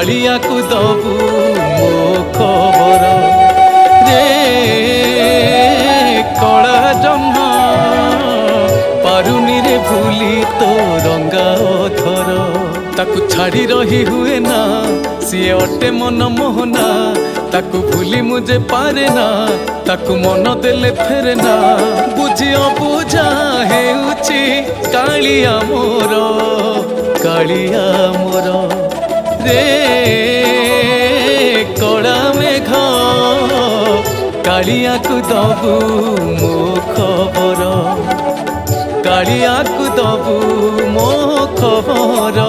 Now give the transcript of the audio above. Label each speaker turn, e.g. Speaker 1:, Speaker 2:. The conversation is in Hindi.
Speaker 1: कालिया को दबू मो खबर रे कला जन्म पारुनी रे भूली तो रंगा अधर ताकू छाड़ी रही हुए ना सी अटे मन मोहना ताकू भूली मुझे पारे ना ताकू मन देले फेरे ना बुझियो बुझा हेउची कालिया मोर रे कला मेघ कालिया को दबू मो खबर कालिया को दबू मो खबर।